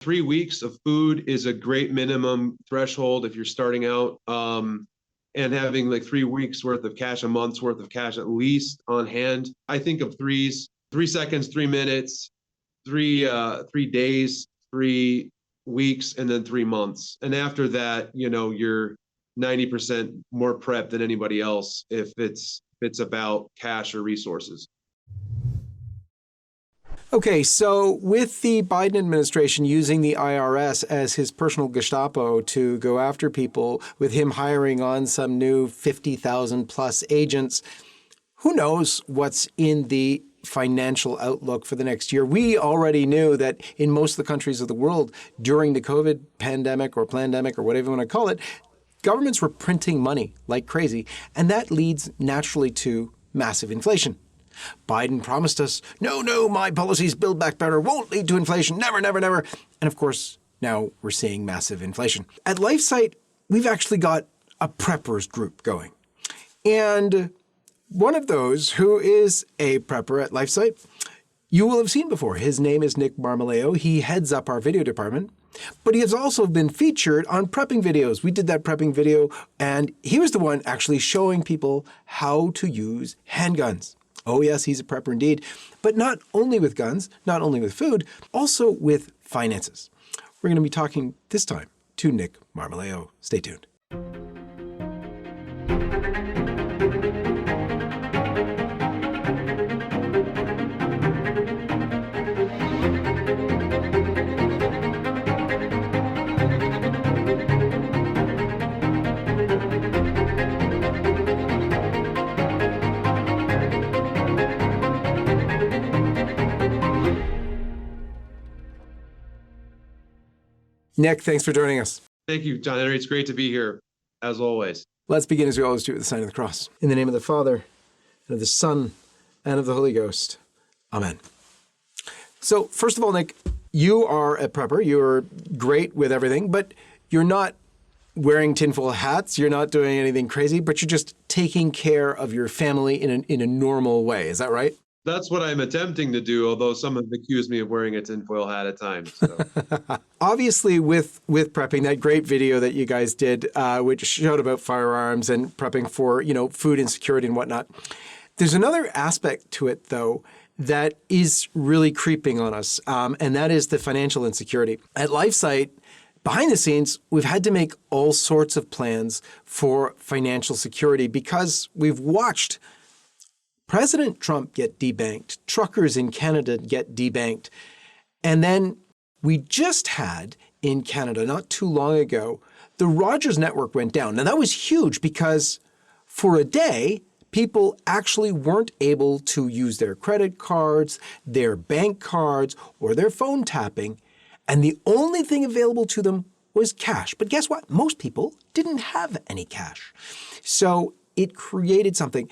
3 weeks of food is a great minimum threshold if you're starting out. And having like 3 weeks worth of cash, a month's worth of cash at least on hand. I think of threes: 3 seconds, 3 minutes, 3 days, 3 weeks, and then 3 months. And after that, you're 90% more prepped than anybody else if it's about cash or resources. Okay, so with the Biden administration using the IRS as his personal Gestapo to go after people, with him hiring on some new 50,000 plus agents, who knows what's in the financial outlook for the next year? We already knew that in most of the countries of the world during the COVID pandemic or plandemic or whatever you want to call it, governments were printing money like crazy, and that leads naturally to massive inflation. Biden promised us, no, my policies Build Back Better won't lead to inflation, never, never, never. And of course, now we're seeing massive inflation. At LifeSite, we've actually got a preppers group going. And one of those who is a prepper at LifeSite, you will have seen before. His name is Nick Marmalejo. He heads up our video department, but he has also been featured on prepping videos. We did that prepping video, and he was the one actually showing people how to use handguns. Oh yes, he's a prepper indeed, but not only with guns, not only with food, also with finances. We're going to be talking this time to Nick Marmalejo. Stay tuned. Nick, thanks for joining us. Thank you, John Henry. It's great to be here, as always. Let's begin as we always do with the sign of the cross. In the name of the Father, and of the Son, and of the Holy Ghost. Amen. So first of all, Nick, you are a prepper. You're great with everything, but you're not wearing tinfoil hats. You're not doing anything crazy, but you're just taking care of your family in a normal way. Is that right? That's what I'm attempting to do, although some have accused me of wearing a tinfoil hat at times. So. Obviously, with prepping, that great video that you guys did, which showed about firearms and prepping for, food insecurity and whatnot. There's another aspect to it, though, that is really creeping on us, and that is the financial insecurity. At LifeSite, behind the scenes, we've had to make all sorts of plans for financial security because we've watched President Trump get debanked, truckers in Canada get debanked, and then we just had in Canada not too long ago, the Rogers network went down. Now that was huge because for a day, people actually weren't able to use their credit cards, their bank cards, or their phone tapping, and the only thing available to them was cash. But guess what? Most people didn't have any cash. So it created something.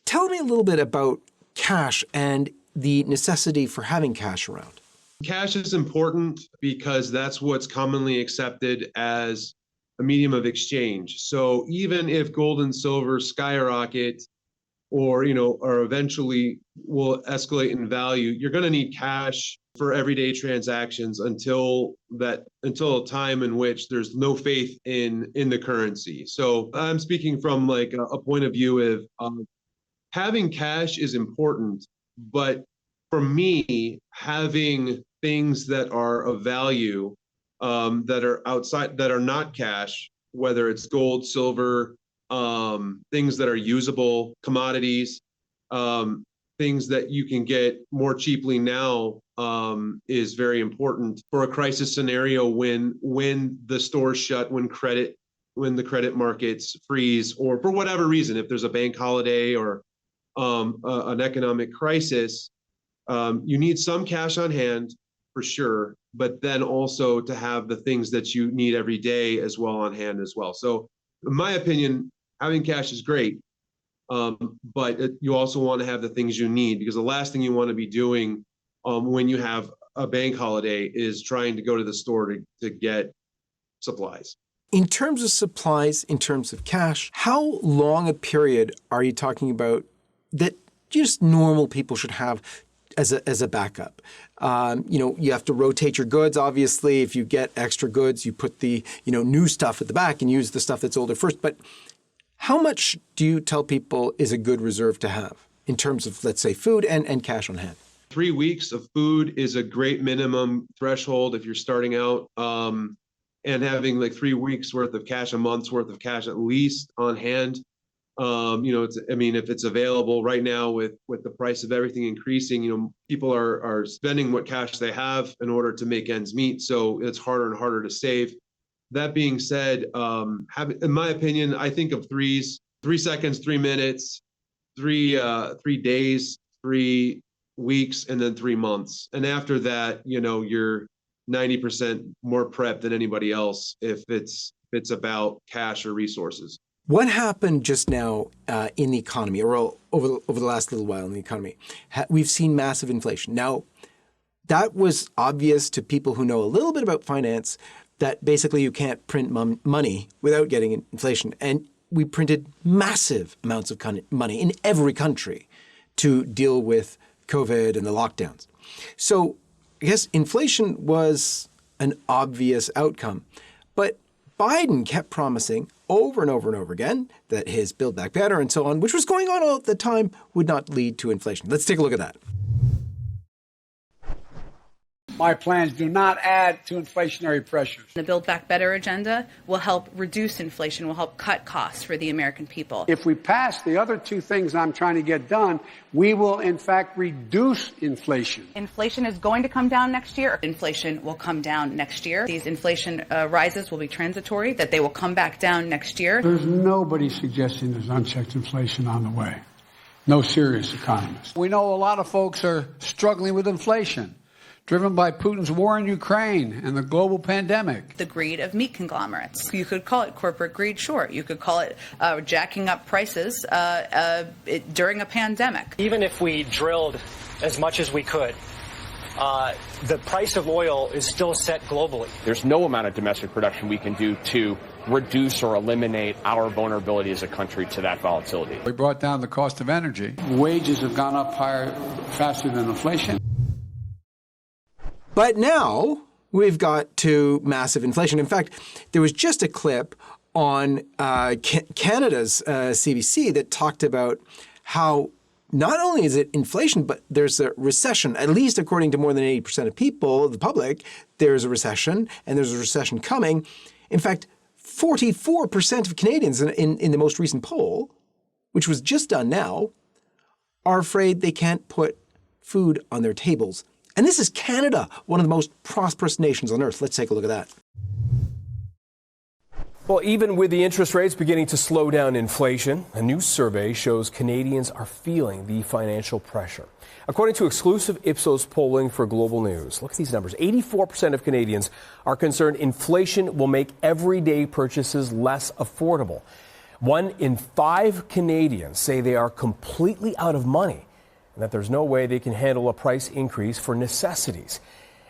Tell me a little bit about cash and the necessity for having cash around. Cash is important because that's what's commonly accepted as a medium of exchange. So even if gold and silver skyrocket or eventually will escalate in value, you're going to need cash for everyday transactions until a time in which there's no faith in the currency. So I'm speaking from like a point of view of having cash is important, but for me, having things that are of value that are outside, that are not cash, whether it's gold, silver, things that are usable, commodities, things that you can get more cheaply now is very important for a crisis scenario when the stores shut, when the credit markets freeze, or for whatever reason, if there's a bank holiday or an economic crisis, you need some cash on hand for sure, but then also to have the things that you need every day as well on hand as well. So in my opinion, having cash is great, but you also want to have the things you need, because the last thing you want to be doing when you have a bank holiday is trying to go to the store to get supplies. In terms of supplies, in terms of cash, how long a period are you talking about that just normal people should have as a backup. You have to rotate your goods. Obviously, if you get extra goods, you put the new stuff at the back and use the stuff that's older first. But how much do you tell people is a good reserve to have in terms of, let's say, food and cash on hand? 3 weeks of food is a great minimum threshold if you're starting out, and having like 3 weeks worth of cash, a month's worth of cash at least on hand. If it's available right now with the price of everything increasing, people are spending what cash they have in order to make ends meet. So it's harder and harder to save. That being said, in my opinion, I think of threes: 3 seconds, 3 minutes, 3 days, 3 weeks, and then 3 months. And after that, you're 90% more prepped than anybody else if it's about cash or resources. What happened just now in the economy, or over the last little while in the economy? We've seen massive inflation. Now, that was obvious to people who know a little bit about finance, that basically you can't print money without getting inflation. And we printed massive amounts of money in every country to deal with COVID and the lockdowns. So I guess inflation was an obvious outcome. But Biden kept promising over and over and over again that his Build Back Better and so on, which was going on all the time, would not lead to inflation. Let's take a look at that. My plans do not add to inflationary pressures. The Build Back Better agenda will help reduce inflation, will help cut costs for the American people. If we pass the other two things I'm trying to get done, we will, in fact, reduce inflation. Inflation is going to come down next year. Inflation will come down next year. These inflation rises will be transitory, that they will come back down next year. There's nobody suggesting there's unchecked inflation on the way. No serious economist. We know a lot of folks are struggling with inflation, driven by Putin's war in Ukraine and the global pandemic. The greed of meat conglomerates. You could call it corporate greed, sure. You could call it jacking up prices during a pandemic. Even if we drilled as much as we could, the price of oil is still set globally. There's no amount of domestic production we can do to reduce or eliminate our vulnerability as a country to that volatility. We brought down the cost of energy. Wages have gone up higher, faster than inflation. But now we've got to massive inflation. In fact, there was just a clip on Canada's CBC that talked about how not only is it inflation, but there's a recession. At least according to more than 80% of people, the public, there's a recession, and there's a recession coming. In fact, 44% of Canadians in the most recent poll, which was just done now, are afraid they can't put food on their tables. And this is Canada, one of the most prosperous nations on earth. Let's take a look at that. Well, even with the interest rates beginning to slow down inflation, a new survey shows Canadians are feeling the financial pressure. According to exclusive Ipsos polling for Global News, look at these numbers. 84% of Canadians are concerned inflation will make everyday purchases less affordable. 1 in 5 Canadians say they are completely out of money and that there's no way they can handle a price increase for necessities.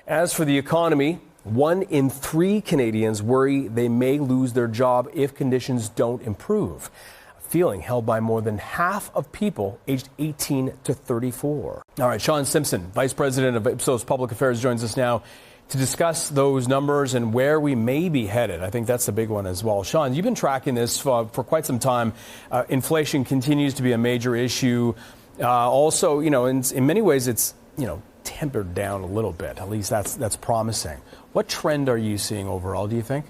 As for the economy, 1 in 3 Canadians worry they may lose their job if conditions don't improve, a feeling held by more than half of people aged 18 to 34. All right, Sean Simpson, Vice President of Ipsos Public Affairs, joins us now to discuss those numbers and where we may be headed. I think that's the big one as well. Sean, you've been tracking this for quite some time. Inflation continues to be a major issue. Also, in many ways, it's, tempered down a little bit. At least that's promising. What trend are you seeing overall, do you think?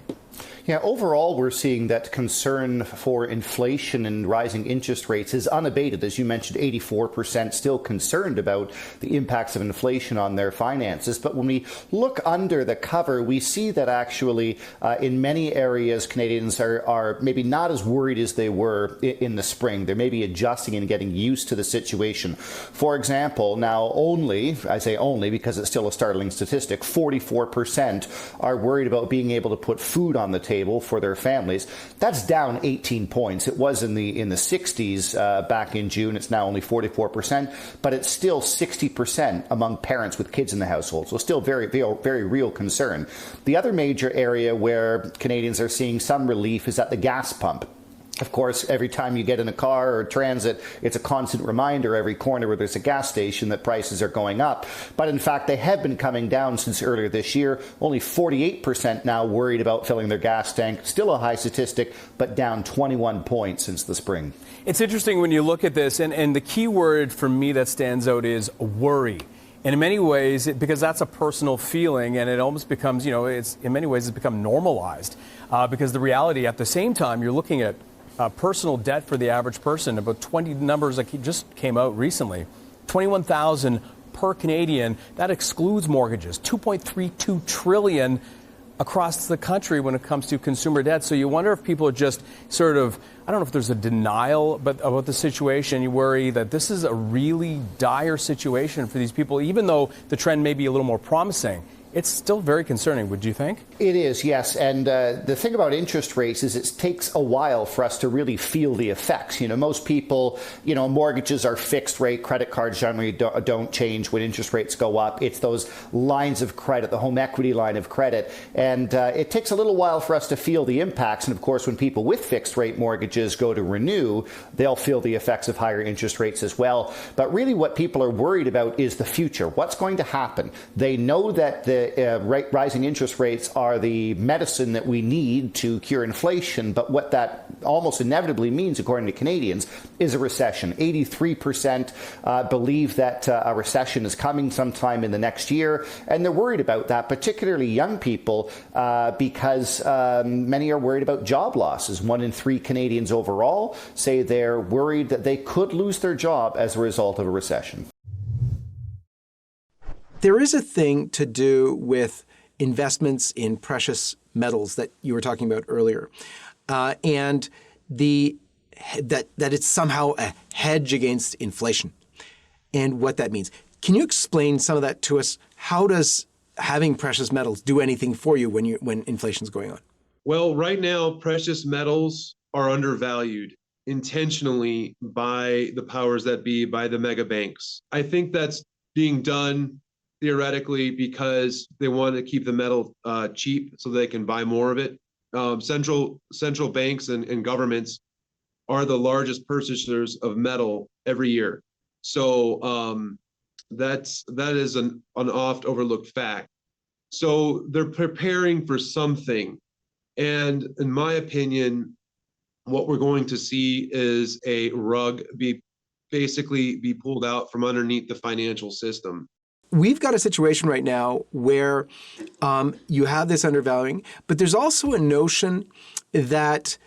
Yeah, overall, we're seeing that concern for inflation and rising interest rates is unabated. As you mentioned, 84% still concerned about the impacts of inflation on their finances. But when we look under the cover, we see that actually in many areas, Canadians are maybe not as worried as they were in the spring. They're maybe adjusting and getting used to the situation. For example, now I say only because it's still a startling statistic, 44% are worried about being able to put food on the table for their families. That's down 18 points. It was in the 60s back in June. It's now only 44%, but it's still 60% among parents with kids in the household. So still very, very, very real concern. The other major area where Canadians are seeing some relief is at the gas pump. Of course, every time you get in a car or transit, it's a constant reminder every corner where there's a gas station that prices are going up. But in fact, they have been coming down since earlier this year. Only 48% now worried about filling their gas tank. Still a high statistic, but down 21 points since the spring. It's interesting when you look at this, and the key word for me that stands out is worry. And in many ways, because that's a personal feeling, and it almost becomes, it's in many ways it's become normalized. Because the reality, at the same time, you're looking at personal debt for the average person, about 20 numbers that just came out recently, 21,000 per Canadian. That excludes mortgages, 2.32 trillion across the country when it comes to consumer debt. So you wonder if people are just sort of, I don't know if there's a denial about the situation. You worry that this is a really dire situation for these people, even though the trend may be a little more promising. It's still very concerning, would you think? It is, yes. And the thing about interest rates is it takes a while for us to really feel the effects. Most people, mortgages are fixed rate. Credit cards generally don't change when interest rates go up. It's those lines of credit, the home equity line of credit. And it takes a little while for us to feel the impacts. And of course, when people with fixed rate mortgages go to renew, they'll feel the effects of higher interest rates as well. But really what people are worried about is the future. What's going to happen? They know that the rising interest rates are the medicine that we need to cure inflation, but what that almost inevitably means, according to Canadians, is a recession. 83% believe that a recession is coming sometime in the next year, and they're worried about that, particularly young people, because many are worried about job losses. 1 in 3 Canadians overall say they're worried that they could lose their job as a result of a recession. There is a thing to do with investments in precious metals that you were talking about earlier, and that it's somehow a hedge against inflation, and what that means. Can you explain some of that to us? How does having precious metals do anything for you when inflation's going on? Well, right now, precious metals are undervalued intentionally by the powers that be, by the mega banks. I think that's being done theoretically because they want to keep the metal cheap so they can buy more of it. Central banks and governments are the largest purchasers of metal every year. So that is an oft overlooked fact. So they're preparing for something. And in my opinion, what we're going to see is a rug basically be pulled out from underneath the financial system. We've got a situation right now where you have this undervaluing, but there's also a notion that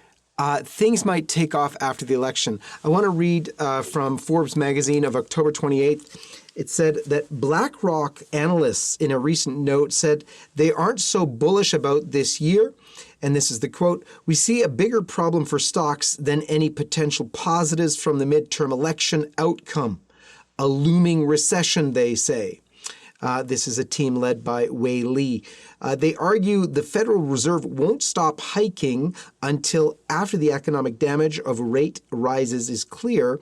things might take off after the election. I want to read from Forbes magazine of October 28th. It said that BlackRock analysts in a recent note said they aren't so bullish about this year. And this is the quote, "We see a bigger problem for stocks than any potential positives from the midterm election outcome. A looming recession, they say." This is a team led by Wei Li. They argue the Federal Reserve won't stop hiking until after the economic damage of rate rises is clear,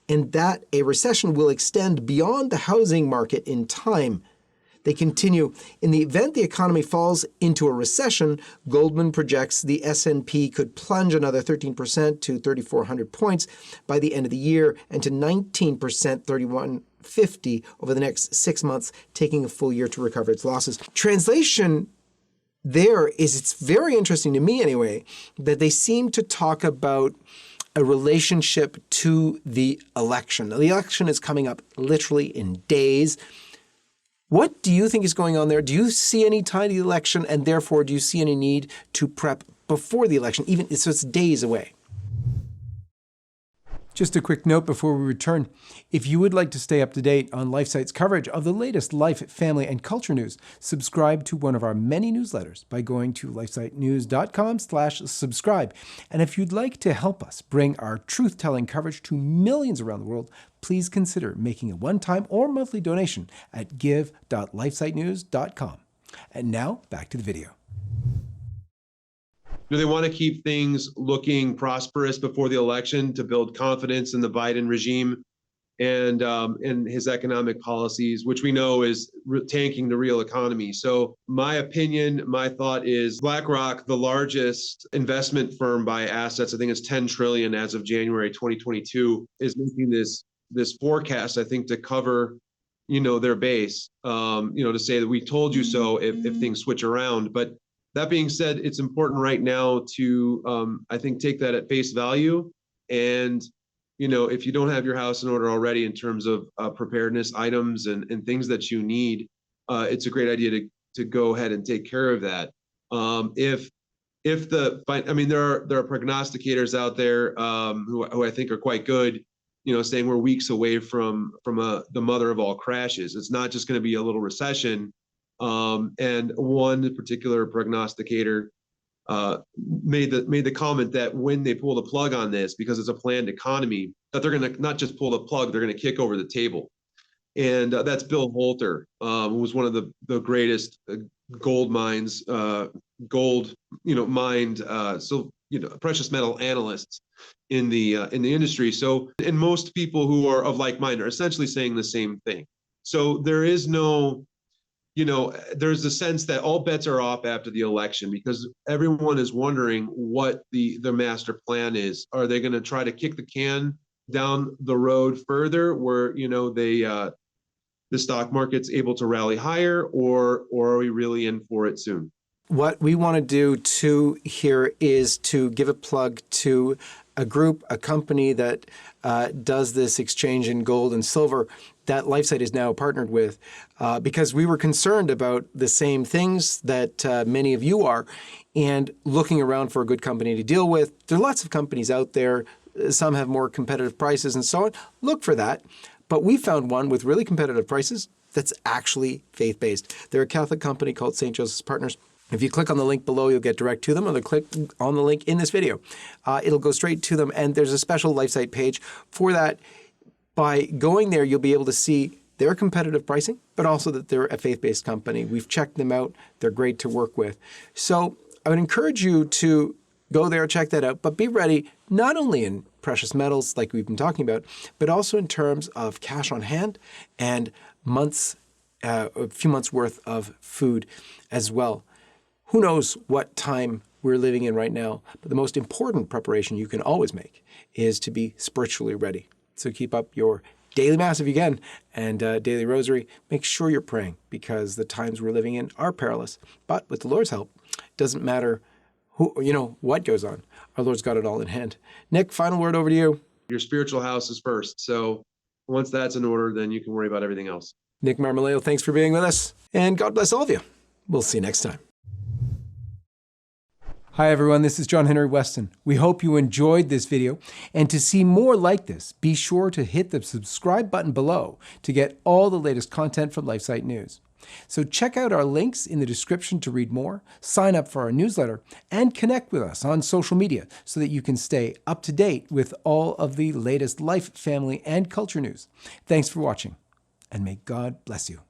and that a recession will extend beyond the housing market in time. They continue, in the event the economy falls into a recession, Goldman projects the S&P could plunge another 13% to 3,400 points by the end of the year and to 19%, 3,150 over the next 6 months, taking a full year to recover its losses. Translation there is, it's very interesting to me anyway, that they seem to talk about a relationship to the election. Now, the election is coming up literally in days. What do you think is going on there? Do you see any tie to the election, and therefore do you see any need to prep before the election, even so it's days away? Just a quick note before we return. If you would like to stay up to date on LifeSite's coverage of the latest life, family, and culture news, subscribe to one of our many newsletters by going to lifesitenews.com/subscribe. And if you'd like to help us bring our truth-telling coverage to millions around the world, please consider making a one-time or monthly donation at give.lifesitenews.com. And now, back to the video. Do they want to keep things looking prosperous before the election to build confidence in the Biden regime? and his economic policies, which we know is tanking the real economy. So my opinion, my thought is BlackRock, the largest investment firm by assets, I think it's 10 trillion as of January 2022, is making this forecast, I think, to cover, their base, to say that we told you so if things switch around. But that being said, it's important right now to, I think, take that at face value. And if you don't have your house in order already in terms of preparedness items and things that you need, it's a great idea to go ahead and take care of that. There are prognosticators out there who I think are quite good, saying we're weeks away from the mother of all crashes. It's not just going to be a little recession. And one particular prognosticator made the comment that when they pull the plug on this, because it's a planned economy, that they're going to not just pull the plug, they're going to kick over the table. And that's Bill Holter, who was one of the greatest gold mines, precious metal analysts in the industry. So, and most people who are of like mind are essentially saying the same thing. So there is no, there's a sense that all bets are off after the election, because everyone is wondering what the master plan is. Are they going to try to kick the can down the road further where, the stock market's able to rally higher, or are we really in for it soon? What we want to do too here is to give a plug to a group, a company that does this exchange in gold and silver that LifeSite is now partnered with, because we were concerned about the same things that many of you are, and looking around for a good company to deal with. There are lots of companies out there. Some have more competitive prices and so on. Look for that. But we found one with really competitive prices that's actually faith-based. They're a Catholic company called St. Joseph's Partners. If you click on the link below, you'll get direct to them, or click on the link in this video. It'll go straight to them, and there's a special LifeSite page for that. By going there, you'll be able to see their competitive pricing, but also that they're a faith-based company. We've checked them out. They're great to work with. So I would encourage you to go there, check that out, but be ready not only in precious metals like we've been talking about, but also in terms of cash on hand and a few months worth of food as well. Who knows what time we're living in right now, but the most important preparation you can always make is to be spiritually ready. So keep up your daily Mass if you can, and daily Rosary. Make sure you're praying, because the times we're living in are perilous. But with the Lord's help, it doesn't matter what goes on. Our Lord's got it all in hand. Nick, final word over to you. Your spiritual house is first. So once that's in order, then you can worry about everything else. Nick Marmalejo, thanks for being with us, and God bless all of you. We'll see you next time. Hi everyone, this is John Henry Westen. We hope you enjoyed this video, and to see more like this, be sure to hit the subscribe button below to get all the latest content from LifeSite News. So check out our links in the description to read more, sign up for our newsletter, and connect with us on social media so that you can stay up to date with all of the latest life, family, and culture news. Thanks for watching, and may God bless you.